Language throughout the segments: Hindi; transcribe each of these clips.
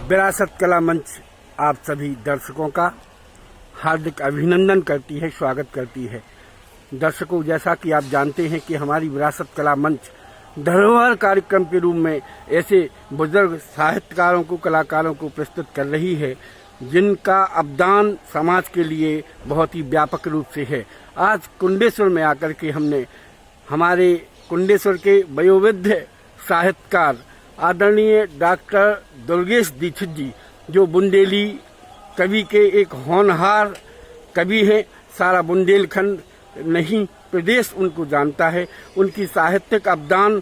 विरासत कला मंच आप सभी दर्शकों का हार्दिक अभिनंदन करती है, स्वागत करती है। दर्शकों, जैसा कि आप जानते हैं कि हमारी विरासत कला मंच धरोहर कार्यक्रम के रूप में ऐसे बुजुर्ग साहित्यकारों को, कलाकारों को प्रस्तुत कर रही है जिनका अवदान समाज के लिए बहुत ही व्यापक रूप से है। आज कुंडेश्वर में आकर के हमने हमारे कुंडेश्वर के वयोवृद्ध साहित्यकार आदरणीय डॉक्टर दुर्गेश दीक्षित जी, जो बुंदेली कवि के एक होनहार कवि हैं, सारा बुंदेलखंड नहीं प्रदेश उनको जानता है। उनकी साहित्यिक अवदान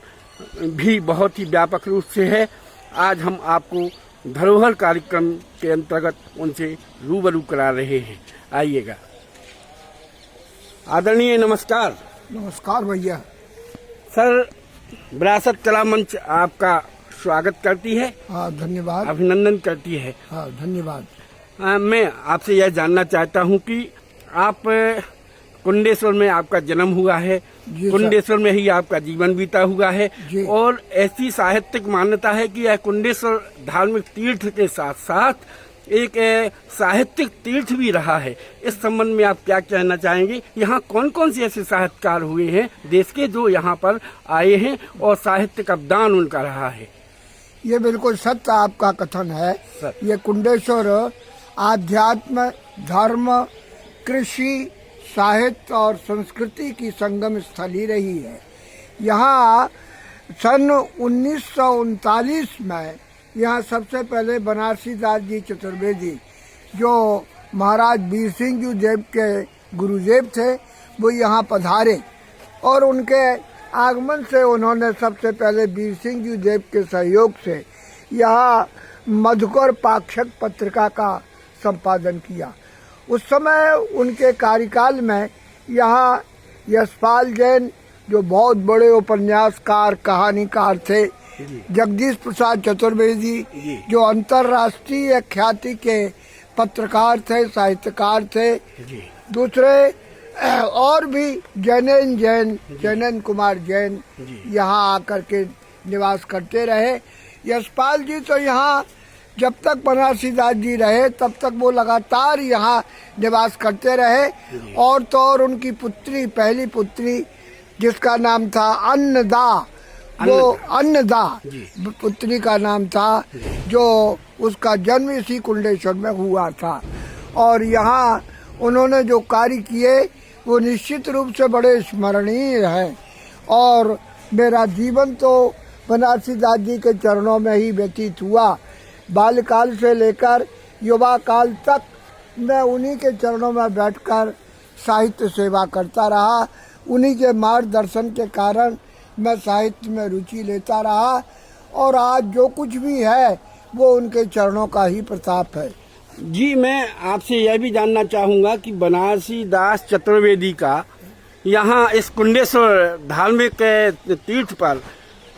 भी बहुत ही व्यापक रूप से है। आज हम आपको धरोहर कार्यक्रम के अंतर्गत उनसे रूबरू करा रहे हैं। आइएगा। आदरणीय नमस्कार। नमस्कार भैया। सर, विरासत कला मंच आपका स्वागत करती है। हाँ, धन्यवाद। अभिनंदन करती है। हाँ, धन्यवाद। मैं आपसे यह जानना चाहता हूं कि आप कुंडेश्वर में आपका जन्म हुआ है, कुंडेश्वर में ही आपका जीवन बीता हुआ है और ऐसी साहित्यिक मान्यता है कि यह कुंडेश्वर धार्मिक तीर्थ के साथ साथ एक साहित्यिक तीर्थ भी रहा है। इस संबंध में आप क्या कहना चाहेंगे? यहाँ कौन कौन से ऐसे साहित्यकार हुए हैं देश के जो यहाँ पर आए हैं और साहित्यिक अवदान उनका रहा है? ये बिल्कुल सत्य आपका कथन है। ये कुंडेश्वर आध्यात्म, धर्म, कृषि, साहित्य और संस्कृति की संगम स्थली रही है। यहाँ सन 1939 में यहाँ सबसे पहले बनारसी दास जी चतुर्वेदी, जो महाराज वीर सिंह जी देव के गुरुदेव थे, वो यहाँ पधारे और उनके आगमन से उन्होंने सबसे पहले वीर सिंह जी देव के सहयोग से यहाँ मधुकर पाक्षक पत्रिका का संपादन किया। उस समय उनके कार्यकाल में यहाँ यशपाल जैन, जो बहुत बड़े उपन्यासकार, कहानीकार थे, जगदीश प्रसाद चतुर्वेदी, जो अंतर्राष्ट्रीय ख्याति के पत्रकार थे, साहित्यकार थे, दूसरे और भी जैनेन कुमार जैन यहाँ आकर के निवास करते रहे। यशपाल जी तो यहाँ जब तक बनारसी दास जी रहे तब तक वो लगातार यहाँ निवास करते रहे। और तो और उनकी पुत्री, पहली पुत्री जिसका नाम था अन्नदा, वो अन्नदा पुत्री का नाम था, जो उसका जन्म इसी कुंडेश्वर में हुआ था। और यहाँ उन्होंने जो कार्य किए वो निश्चित रूप से बड़े स्मरणीय हैं। और मेरा जीवन तो बनारसी दास जी के चरणों में ही व्यतीत हुआ। बाल्यकाल से लेकर युवा काल तक मैं उन्हीं के चरणों में बैठकर साहित्य सेवा करता रहा। उन्हीं के मार्गदर्शन के कारण मैं साहित्य में रुचि लेता रहा और आज जो कुछ भी है वो उनके चरणों का ही प्रताप है। जी, मैं आपसे यह भी जानना चाहूँगा कि बनारसी दास चतुर्वेदी का यहाँ इस कुंडेश्वर धार्मिक तीर्थ पर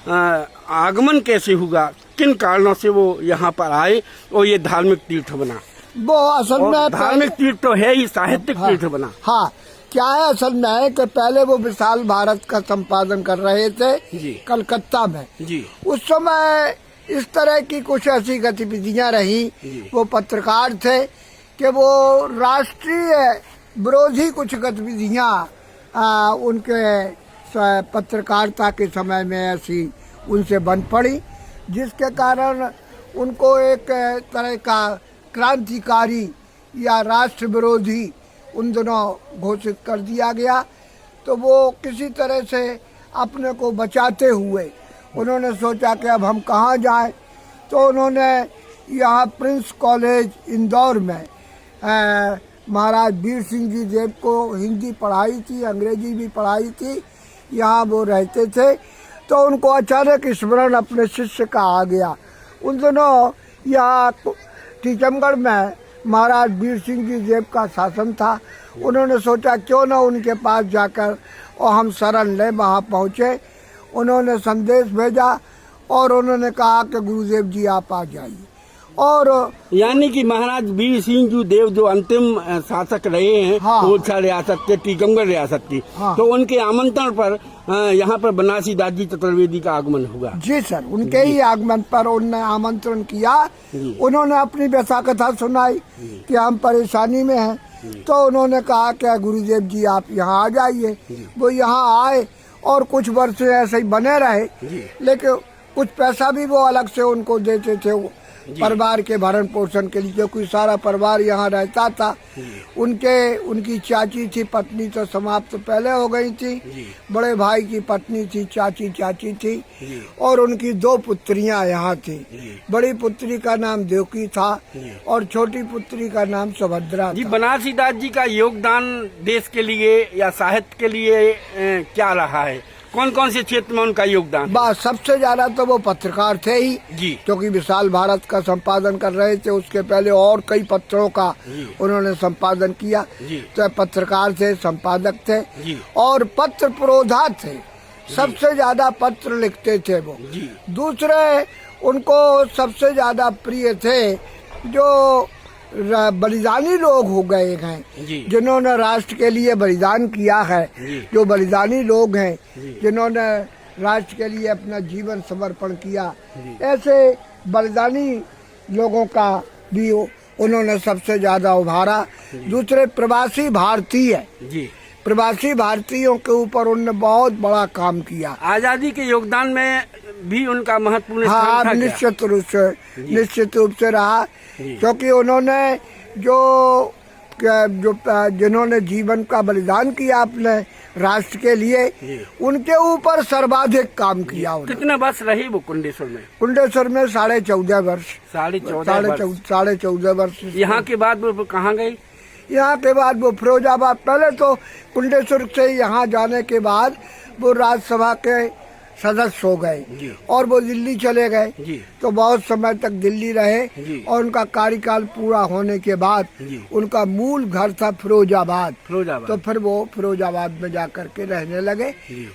आगमन कैसे हुआ? किन कारणों से वो यहाँ पर आए और ये धार्मिक तीर्थ बना? वो असल में धार्मिक तीर्थ तो है ही, साहित्यिक तीर्थ बना। हाँ, क्या है असल में है कि पहले वो विशाल भारत का संपादन कर रहे थे कलकत्ता में जी। उस समय इस तरह की कुछ ऐसी गतिविधियां रही। वो पत्रकार थे कि वो राष्ट्रीय विरोधी कुछ गतिविधियां उनके पत्रकारिता के समय में ऐसी उनसे बन पड़ी, जिसके कारण उनको एक तरह का क्रांतिकारी या राष्ट्र विरोधी उन दिनों घोषित कर दिया गया। तो वो किसी तरह से अपने को बचाते हुए उन्होंने सोचा कि अब हम कहाँ जाएं। तो उन्होंने यहाँ प्रिंस कॉलेज इंदौर में महाराज वीर सिंह जी देव को हिंदी पढ़ाई थी, अंग्रेजी भी पढ़ाई थी, यहाँ वो रहते थे। तो उनको अचानक स्मरण अपने शिष्य का आ गया। उन दिनों यहाँ टीकमगढ़ में महाराज वीर सिंह जी देव का शासन था। उन्होंने सोचा क्यों न उनके पास जाकर और हम शरण लें। वहाँ पहुँचे, उन्होंने संदेश भेजा और उन्होंने कहा कि गुरुदेव जी आप आ जाइए। और यानी कि महाराज वीर सिंह जी देव जो अंतिम शासक रहे हैं हाँ। ओरछा रियासत के, टीकमगढ़ रियासत की, हाँ। तो उनके आमंत्रण पर यहाँ पर बनारसी दास जी चतुर्वेदी का आगमन हुआ। जी सर, उनके ही आगमन पर उन्होंने आमंत्रण किया। उन्होंने अपनी व्यथा कथा सुनाई कि हम परेशानी में हैं, तो उन्होंने कहा कि गुरुदेव जी आप यहाँ आ जाइए। वो यहाँ आए और कुछ वर्ष ऐसे ही बने रहे, लेकिन कुछ पैसा भी वो अलग से उनको देते थे परिवार के भरण पोषण के लिए, क्योंकि सारा परिवार यहाँ रहता था। उनकी चाची थी, पत्नी तो समाप्त पहले हो गई थी, बड़े भाई की पत्नी थी, चाची थी, और उनकी 2 पुत्रियां यहाँ थी। बड़ी पुत्री का नाम देवकी था और छोटी पुत्री का नाम सुभद्रा जी। था। बनारसी दास जी का योगदान देश के लिए या साहित्य के लिए क्या रहा है? कौन कौन से क्षेत्र में उनका योगदान? बस सबसे ज्यादा तो वो पत्रकार थे ही जी, क्योंकि विशाल भारत का संपादन कर रहे थे। उसके पहले और कई पत्रों का उन्होंने संपादन किया। तो पत्रकार थे, संपादक थे और पत्र पुरोधा थे। सबसे ज्यादा पत्र लिखते थे वो। दूसरे उनको सबसे ज्यादा प्रिय थे जो बलिदानी लोग हो गए हैं, जिन्होंने राष्ट्र के लिए बलिदान किया है। जो बलिदानी लोग हैं जिन्होंने राष्ट्र के लिए अपना जीवन समर्पण किया, ऐसे बलिदानी लोगों का भी उन्होंने सबसे ज्यादा उभारा। दूसरे प्रवासी भारतीयों के ऊपर उन्होंने बहुत बड़ा काम किया। आजादी के योगदान में भी उनका महत्वपूर्ण हाँ, स्थान था। निश्चित रूप से रहा, क्योंकि उन्होंने जिन्होंने जीवन का बलिदान किया अपने राष्ट्र के लिए, उनके ऊपर सर्वाधिक काम किया। कितने वर्ष रही वो कुंडेश्वर में? कुंडेश्वर में 14.5 वर्ष। 14.5 वर्ष। यहाँ के बाद वो कहाँ गई? यहाँ के बाद वो फिरोजाबाद, पहले तो कुंडेश्वर से यहाँ जाने के बाद वो राज्यसभा के सदस्य हो गए और वो दिल्ली चले गए। तो बहुत समय तक दिल्ली रहे और उनका कार्यकाल पूरा होने के बाद उनका मूल घर था फिरोजाबाद। तो फिर वो फिरोजाबाद में जाकर के रहने लगे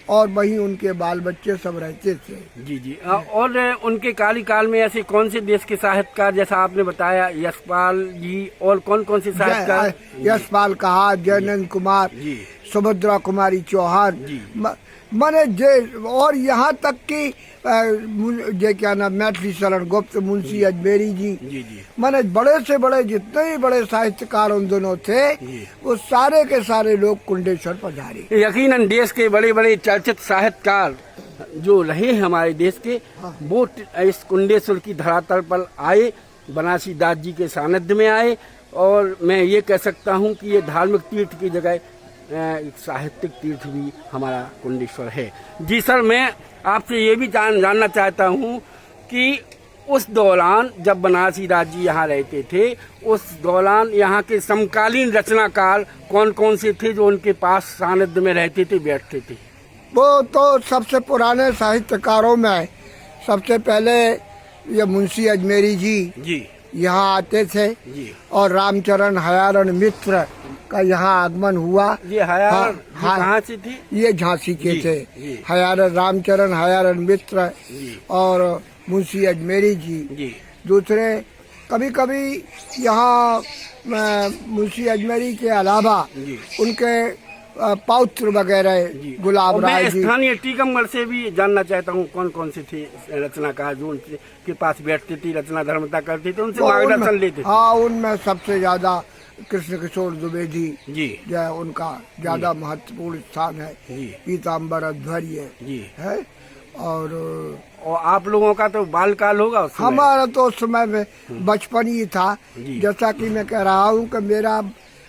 और वहीं उनके बाल बच्चे सब रहते थे। जी। और उनके कार्यकाल में ऐसे कौन से देश के साहित्यकार, जैसा आपने बताया यशपाल जी, और कौन कौन से साहित्यकार? यशपाल कहा, जयनंद कुमार, सुभद्रा कुमारी चौहान, माने और यहाँ तक कि क्या नाम, मैथिली शरण गुप्त, मुंशी अजमेरी जी, माने बड़े से बड़े जितने भी बड़े साहित्यकार उन दोनों थे, वो सारे के सारे लोग कुंडेश्वर पधारे। यकीनन देश के बड़े बड़े चर्चित साहित्यकार जो रहे हमारे देश के, वो इस कुंडेश्वर की धरातल पर आए, बनारसी दास जी के सानिध्य में आए। और मैं ये कह सकता हूँ कि ये धार्मिक तीर्थ की जगह साहित्यिक तीर्थ भी हमारा कुंडेश्वर है। जी सर, मैं आपसे ये भी जानना चाहता हूँ कि उस दौरान जब बनारसी दास जी यहाँ रहते थे, उस दौरान यहाँ के समकालीन रचनाकार कौन कौन से थे जो उनके पास सानिध्य में रहते थे, बैठते थे? वो तो सबसे पुराने साहित्यकारों में सबसे पहले ये मुंशी अजमेरी जी यहाँ आते थे और रामचरण हयारण मित्र का यहाँ आगमन हुआ। ये हयारण कहाँ से थी? ये झांसी के थे। हयारण, रामचरण हयारण मित्र और मुंशी अजमेरी जी। दूसरे कभी कभी यहाँ मुंशी अजमेरी के अलावा उनके पौत्र वगैरह गुलाब राय जी। स्थानीय टीकमगढ़ से भी जानना चाहता हूँ कौन कौन से थे रचनाकार जो उनके पास बैठते थे, रचना धर्मता करते थे, उनसे मार्गदर्शन लेते थे? हाँ, उनमें सबसे ज्यादा कृष्ण किशोर द्विवेदी जो उनका ज्यादा महत्वपूर्ण स्थान है। पीताम्बर अध्वर्य है। और आप लोगों का तो बालकाल होगा उस समय? हमारा तो उस समय में बचपन ही था। जैसा कि मैं कह रहा हूँ कि मेरा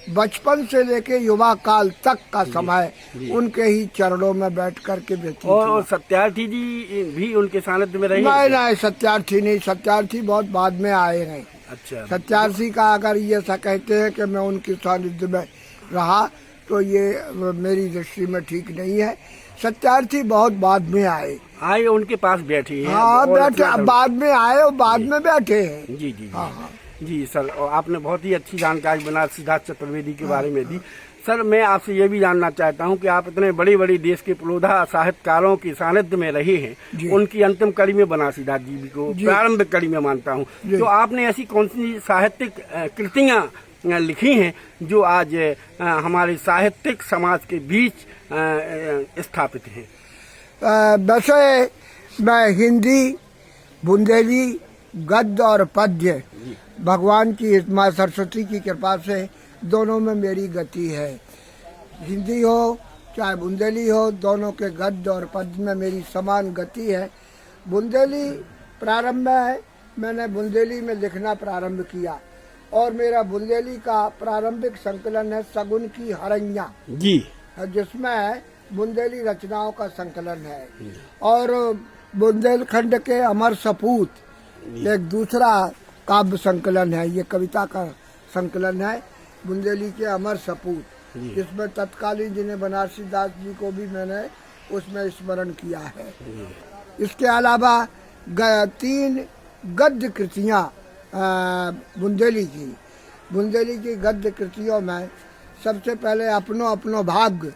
बचपन से लेके युवा काल तक का समय उनके ही चरणों में बैठ कर के व्यतीत। और सत्यार्थी जी भी उनके सानिध्य में रहे? नहीं, सत्यार्थी नहीं, सत्यार्थी बहुत बाद में आए हैं। अच्छा। सत्यार्थी का अगर ये ऐसा कहते हैं कि मैं उनके सानिध्य में रहा तो ये मेरी दृष्टि में ठीक नहीं है। सत्यार्थी बहुत बाद में आए उनके पास बैठे हैं। हाँ, बैठे, बाद में आए और बाद में बैठे हैं। जी। हाँ। जी सर, और आपने बहुत ही अच्छी जानकारी बनारसी दास चतुर्वेदी के बारे में दी। सर मैं आपसे ये भी जानना चाहता हूँ कि आप इतने बड़ी बड़ी देश के पुरोधा साहित्यकारों के सानिध्य में रहे हैं, उनकी अंतिम कड़ी में बनारसीदास जी को प्रारंभिक कड़ी में मानता हूँ, तो आपने ऐसी कौन सी साहित्यिक कृतियाँ लिखी हैं जो आज हमारे साहित्यिक समाज के बीच स्थापित हैं? वैसे मैं हिंदी, बुंदेली, गद्य और पद्य भगवान की माँ सरस्वती की कृपा से दोनों में मेरी गति है। हिंदी हो चाहे बुंदेली हो, दोनों के गद्य और पद्य में मेरी समान गति है। बुंदेली प्रारंभ में है, मैंने बुंदेली में लिखना प्रारंभ किया और मेरा बुंदेली का प्रारंभिक संकलन है सगुन की हरैया जी, जिसमें बुंदेली रचनाओं का संकलन है। और बुंदेलखंड के अमर सपूत एक दूसरा काव्य संकलन है, ये कविता का संकलन है बुंदेली के अमर सपूत, जिसमें तत्कालीन जिन्हें बनारसीदास जी को भी मैंने उसमें स्मरण किया है। इसके अलावा 3 गद्य कृतियाँ बुंदेली की गद्य कृतियों में सबसे पहले अपनो अपनो भाग्य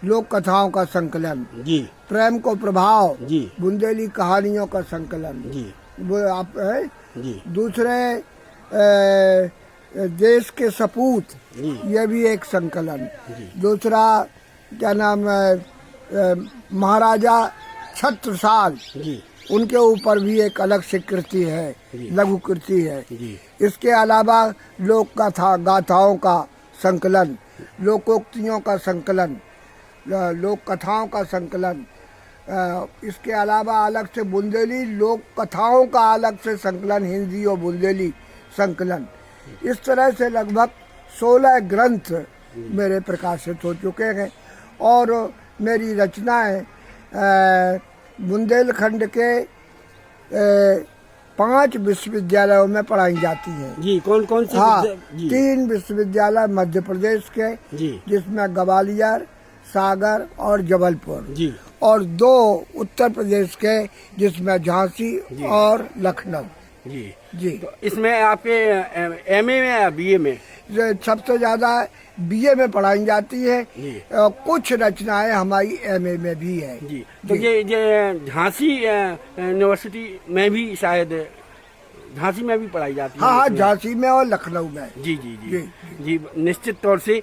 लोक कथाओं का संकलन जी, प्रेम को प्रभाव जी, बुंदेली कहानियों का संकलन जी, वो आप है। जी, दूसरे देश के सपूत ये भी एक संकलन। दूसरा क्या नाम है महाराजा छत्रसाल जी, उनके ऊपर भी एक अलग से कृति है, लघु कृति है। इसके अलावा लोक कथा गाथाओं का संकलन, लोकोक्तियों का संकलन, लोक कथाओं का संकलन। इसके अलावा अलग से बुंदेली लोक कथाओं का अलग से संकलन, हिंदी और बुंदेली संकलन। इस तरह से लगभग 16 ग्रंथ मेरे प्रकाशित हो चुके हैं और मेरी रचनाएं बुंदेलखंड के 5 विश्वविद्यालयों में पढ़ाई जाती हैं। जी, कौन कौन सी? हाँ, 3 विश्वविद्यालय मध्य प्रदेश के जी, जिसमें ग्वालियर, सागर और जबलपुर जी, और 2 उत्तर प्रदेश के जिसमें झांसी और लखनऊ जी, जी। तो इसमें आपके एमए में या बीए में? सबसे ज्यादा बीए में पढ़ाई जाती है, कुछ रचनाएं हमारी एमए में भी है जी। तो ये झांसी यूनिवर्सिटी में भी शायद झांसी में भी पढ़ाई जाती है? हाँ, झांसी में और लखनऊ में। जी जी जी जी, निश्चित तौर से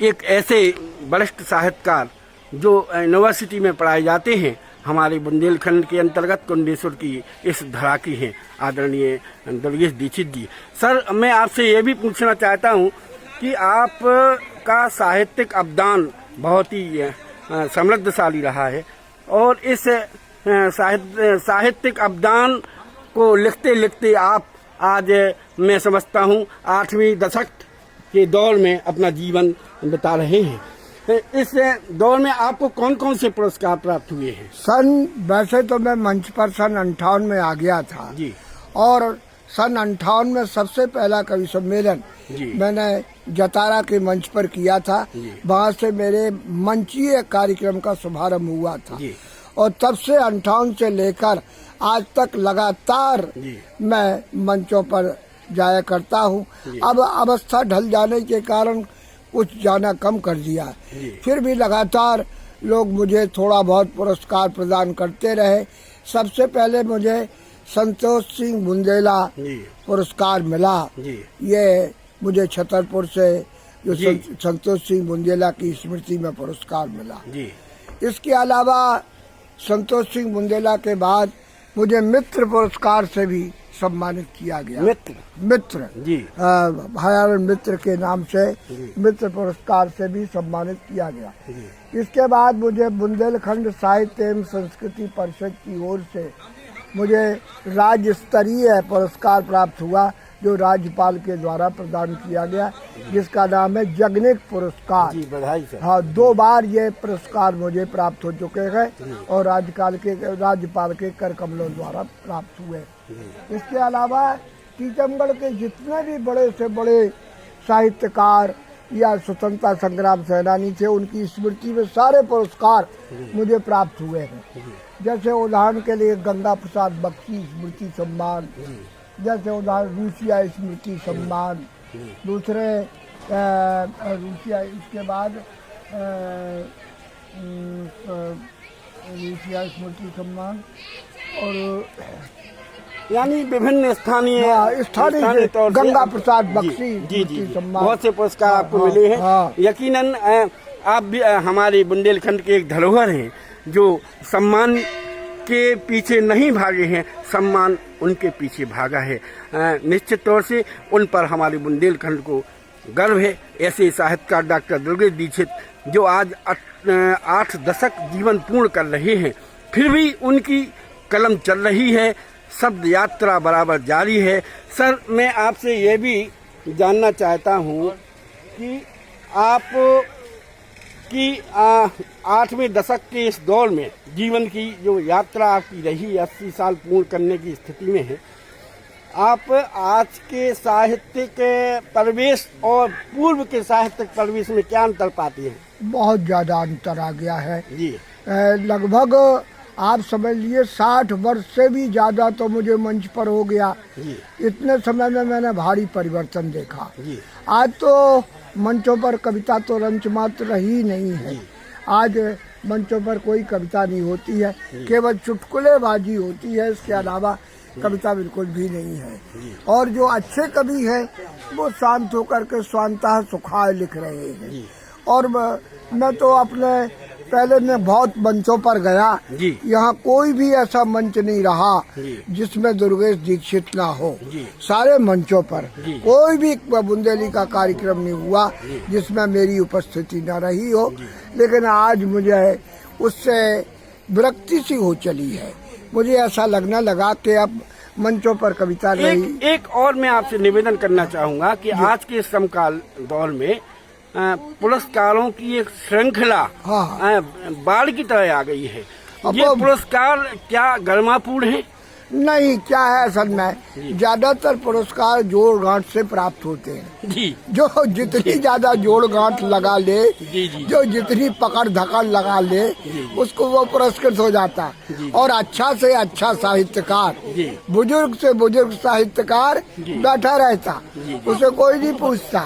एक ऐसे वरिष्ठ साहित्यकार जो यूनिवर्सिटी में पढ़ाए जाते हैं हमारे बुंदेलखंड के अंतर्गत कुंडेश्वर की इस धरा की हैं आदरणीय दुर्गेश दीक्षित जी। सर मैं आपसे ये भी पूछना चाहता हूँ कि आप का साहित्यिक अवदान बहुत ही समृद्धशाली रहा है और इस साहित्यिक अवदान को लिखते लिखते आप आज मैं समझता हूँ 8वीं दशक के दौर में अपना जीवन बिता रहे हैं। इस दौर में आपको कौन कौन से पुरस्कार प्राप्त हुए हैं? वैसे तो मैं मंच पर सन 58 में आ गया था जी, और सन 58 में सबसे पहला कवि सम्मेलन मैंने जतारा के मंच पर किया था। वहाँ से मेरे मंचीय कार्यक्रम का शुभारंभ हुआ था और तब से 58 से लेकर आज तक लगातार मैं मंचों पर जाया करता हूँ। अब अवस्था ढल जाने के कारण कुछ जाना कम कर दिया, फिर भी लगातार लोग मुझे थोड़ा बहुत पुरस्कार प्रदान करते रहे। सबसे पहले मुझे संतोष सिंह बुंदेला पुरस्कार मिला, ये मुझे छतरपुर से जो संतोष सिंह बुंदेला की स्मृति में पुरस्कार मिला। इसके अलावा संतोष सिंह बुंदेला के बाद मुझे मित्र पुरस्कार से भी सम्मानित किया गया। मित्र जी, भयारण मित्र के नाम से मित्र पुरस्कार से भी सम्मानित किया गया। इसके बाद मुझे बुंदेलखंड साहित्य एवं संस्कृति परिषद की ओर से मुझे राज्य स्तरीय पुरस्कार प्राप्त हुआ जो राज्यपाल के द्वारा प्रदान किया गया, जिसका नाम है जगनिक पुरस्कार। जी, बधाई सर। हाँ, 2 बार ये पुरस्कार मुझे प्राप्त हो चुके हैं और राज्यपाल के कर कमलों द्वारा प्राप्त हुए। इसके अलावा टीकमगढ़ के जितने भी बड़े से बड़े साहित्यकार या स्वतंत्रता संग्राम सेनानी थे उनकी स्मृति में सारे पुरस्कार मुझे प्राप्त हुए हैं। जैसे उदाहरण के लिए गंगा प्रसाद बख्शी स्मृति सम्मान, जैसे उदाहरण रूसिया स्मृति सम्मान, दूसरे रूसिया, इसके बाद रूसिया स्मृति सम्मान और यानी विभिन्न स्थानीय स्थानीय तौर से गंगा प्रसाद बख्शी जी जी स्मृति सम्मान, बहुत से पुरस्कार आपको मिले हैं। हाँ। यकीनन आप भी हमारे बुंदेलखंड के एक धरोहर हैं जो सम्मान के पीछे नहीं भागे हैं, सम्मान उनके पीछे भागा है। निश्चित तौर से उन पर हमारे बुंदेलखंड को गर्व है। ऐसे साहित्यकार डॉक्टर दुर्गेश दीक्षित जो आज 8 दशक जीवन पूर्ण कर रहे हैं, फिर भी उनकी कलम चल रही है, शब्द यात्रा बराबर जारी है। सर, मैं आपसे ये भी जानना चाहता हूँ कि आप कि 8वें दशक के इस दौर में जीवन की जो यात्रा आपकी रही, 80 साल पूर्ण करने की स्थिति में है, आप आज के साहित्यिक परिवेश और पूर्व के साहित्यिक परिवेश में क्या अंतर पाती हैं? बहुत ज्यादा अंतर आ गया है जी। लगभग आप समझ लिए 60 वर्ष से भी ज्यादा तो मुझे मंच पर हो गया। जी। इतने समय में मैंने भारी परिवर्तन देखा। जी। आज तो मंचों पर कविता तो रंच मात्र ही नहीं है। आज मंचों पर कोई कविता नहीं होती है, केवल चुटकुलेबाजी होती है, इसके अलावा कविता बिल्कुल भी नहीं है। और जो अच्छे कवि हैं वो शांत होकर के स्वांतः सुखाए लिख रहे हैं। और मैं तो अपने पहले मैं बहुत मंचों पर गया, यहाँ कोई भी ऐसा मंच नहीं रहा जिसमें दुर्गेश दीक्षित ना हो। सारे मंचों पर कोई भी बुंदेली का कार्यक्रम नहीं हुआ जिसमें मेरी उपस्थिति न रही हो। लेकिन आज मुझे उससे विरक्ति सी हो चली है। मुझे ऐसा लगने लगा कि अब मंचों पर कविता नहीं। एक और मैं आपसे निवेदन करना चाहूंगा कि आज के समकाल दौर में पुरस्कारों की एक श्रृंखला बाढ़ की तरह आ गई है। ये पुरस्कार क्या गरिमापूर्ण है? नहीं, क्या है असल में ज्यादातर पुरस्कार जोड़ गांठ से प्राप्त होते हैं। जी। जो जितनी ज्यादा जोड़ गांठ लगा ले, जो जितनी पकड़ धकड़ लगा ले, उसको वो पुरस्कृत हो जाता। और अच्छा से अच्छा साहित्यकार, बुजुर्ग से बुजुर्ग साहित्यकार बैठा रहता, उसे कोई नहीं पूछता।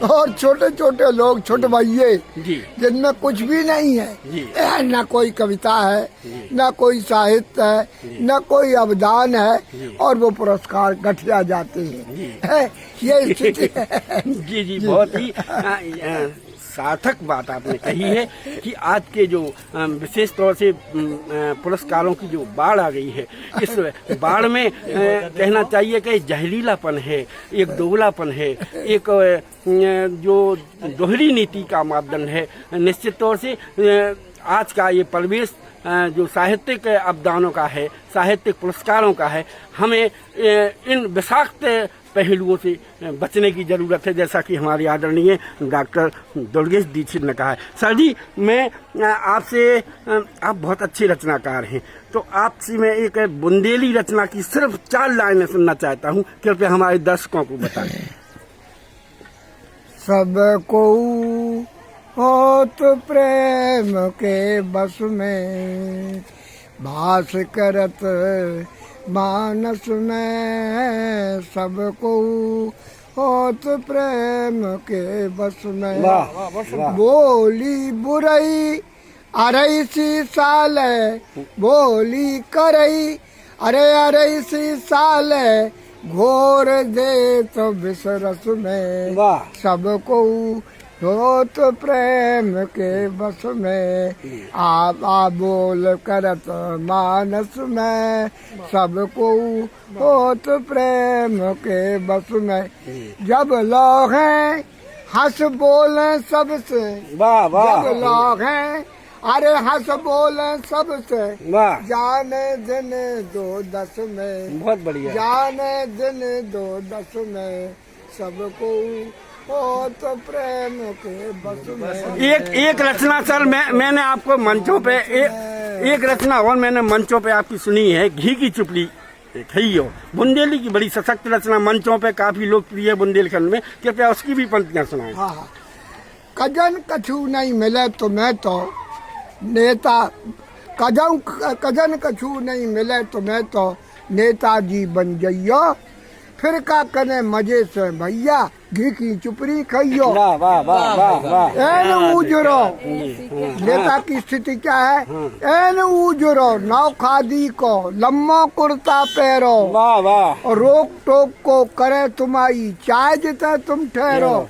और छोटे छोटे लोग, छोटे भैये जिनमें कुछ भी नहीं है, न कोई कविता है, न कोई साहित्य है, न कोई अवदान है, और वो पुरस्कार गठिया जाते हैं। ये स्थिति है। जी जी, बहुत ही सार्थक बात आपने कही है कि आज के जो विशेष तौर से पुरस्कारों की जो बाढ़ आ गई है, इस बाढ़ में कहना चाहिए कि जहरीलापन है, एक दोगलापन है, एक जो दोहरी नीति का मापदंड है। निश्चित तौर से आज का ये परिवेश जो साहित्यिक अवदानों का है, साहित्यिक पुरस्कारों का है, हमें इन विषाक्त पहलुओं से बचने की जरूरत है, जैसा कि हमारे आदरणीय डॉक्टर दुर्गेश दीक्षित ने कहा है। सर जी, मैं आपसे, आप बहुत अच्छे रचनाकार हैं, तो आपसे मैं एक बुंदेली रचना की सिर्फ 4 लाइनें सुनना चाहता हूँ, कृपया हमारे दर्शकों को बताएं। सबको होत प्रेम के बस में, भास करत मानस में, सबको होत प्रेम के बस में। बोली बुरई अरई सी साल, बोली करई अरई सी साल, घोर दे तो बिसरस में, सबको होत प्रेम के बस में, आ बोल करत मानस में, सबको होत प्रेम के बस में। जब लोग हैं हंस बोले सबसे, जब लोग हैं अरे हंस बोले सबसे, जाने दिन 2-10 में, बहुत बढ़िया, जाने दिन 2-10 में, सबको हो तो प्रेम के बस में। एक रचना सर, मैंने आपको मंचों पे एक रचना और मैंने मंचों पे आपकी सुनी है, घी की चुपड़ी खइयो, बुंदेली की बड़ी सशक्त रचना, मंचों पे काफी लोकप्रिय है बुंदेलखंड में, कृपया उसकी भी पंक्तियां सुनाएं। हाँ। कजन कछु नहीं मिले तो मैं तो नेता, कजन कछु नहीं मिले तो मैं तो नेताजी बन जइयो, फिर का कने मजे से भैया घी की चुपड़ी खाइयो। वाह वाह वाह वाह वाह। एन उजरो नेता की स्थिति क्या है? एन उजरो नौ खादी को लम्बा कुर्ता पहरो, वाह वाह। और रोक टोक को करे तुम्हारी चाय जिते तुम ठहरो,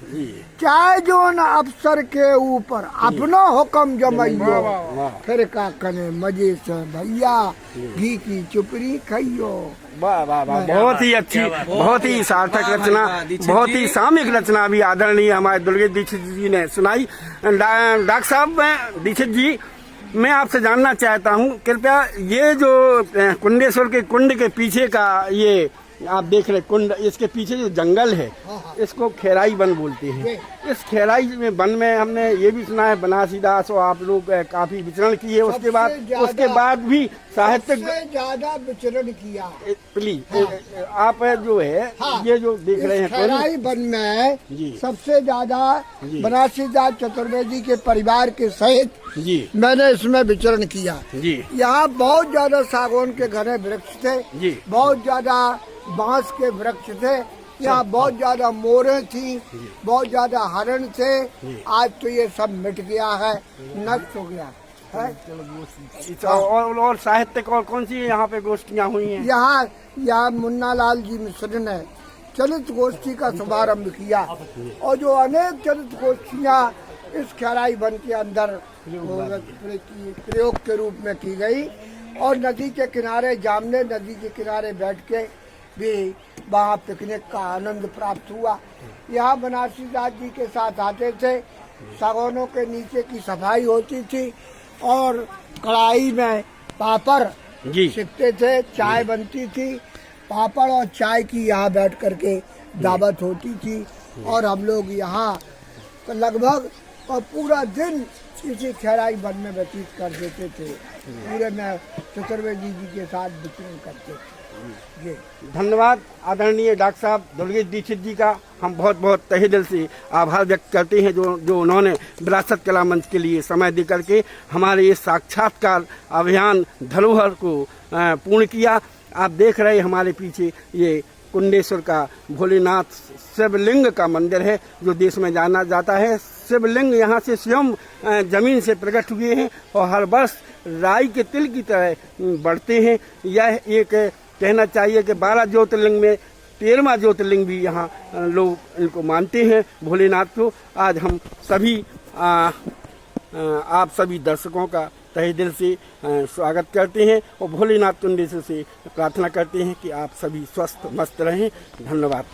चाय जो न अफसर के ऊपर अपनो हुक्म जमाइयो, फिर का कने मजे से भैया घी की चुपड़ी खाइयो। वाह वाह वाह। बहुत ही अच्छी, बहुत ही सार्थक रचना, बहुत ही सामयिक रचना भी आदरणीय हमारे दुर्गेश दीक्षित जी ने सुनाई। डॉक्टर साहब दीक्षित जी, मैं आपसे जानना चाहता हूँ, कृपया ये जो कुंडेश्वर के कुंड के पीछे का ये आप देख रहे कुंड, इसके पीछे जो जंगल है इसको खेराई वन बोलते हैं। इस खेराई में वन में हमने ये भी सुना है बनारसीदास और आप लोग काफी विचरण किए, उसके बाद भी साहित्यिक ज्यादा विचरण किया। प्लीज आप जो है ये जो देख रहे हैं खेराई वन में सबसे ज्यादा बनारसीदास चतुर्वेदी के परिवार के सहित जी मैंने इसमें विचरण किया जी। यहाँ बहुत ज्यादा सागौन के घने वृक्ष थे जी, बहुत ज्यादा बांस के वृक्ष थे, यहाँ बहुत ज्यादा मोरें थी, बहुत ज्यादा हरण थे। आज तो ये सब मिट गया है, नष्ट हो गया है। और साहित्यिक और कौन सी यहाँ पे गोष्ठियाँ हुई हैं? यहाँ मुन्ना लाल जी मिश्र ने चलित गोष्ठी का शुभारंभ किया, और जो अनेक चलित गोष्ठियाँ इस खेराई वन के अंदर प्रयोग के रूप में की गई, और नदी के किनारे जामने नदी के किनारे बैठ के भी वहाँ पिकनिक का आनंद प्राप्त हुआ। यहाँ बनारसीदास जी के साथ आते थे, सागौनों के नीचे की सफाई होती थी, और कढ़ाई में पापड़ सिकते थे, चाय बनती थी, पापड़ और चाय की यहाँ बैठ करके दावत होती थी, और हम लोग यहाँ लगभग और पूरा दिन इसी खेराई वन में व्यतीत कर देते थे। पूरे में चतुर्वेदी जी के साथ विचरण करते थे। धन्यवाद आदरणीय डॉक्टर साहब दुर्गेश दीक्षित जी का, हम बहुत बहुत तहे दिल से आभार व्यक्त करते हैं जो उन्होंने विरासत कला मंच के लिए समय दे करके हमारे ये साक्षात्कार अभियान धरोहर को पूर्ण किया। आप देख रहे हैं हमारे पीछे ये कुंडेश्वर का भोलेनाथ शिवलिंग का मंदिर है जो देश में जाना जाता है। शिवलिंग यहाँ से स्वयं जमीन से प्रकट हुए हैं और हर वर्ष राई के तिल की तरह बढ़ते हैं। यह एक कहना चाहिए कि 12 ज्योतिर्लिंग में 13वां ज्योतिर्लिंग भी यहाँ लोग इनको मानते हैं भोलेनाथ को। आज हम सभी आप सभी दर्शकों का तहे दिल से स्वागत करते हैं और भोलेनाथ कुंडेश्वर से प्रार्थना करते हैं कि आप सभी स्वस्थ मस्त रहें। धन्यवाद।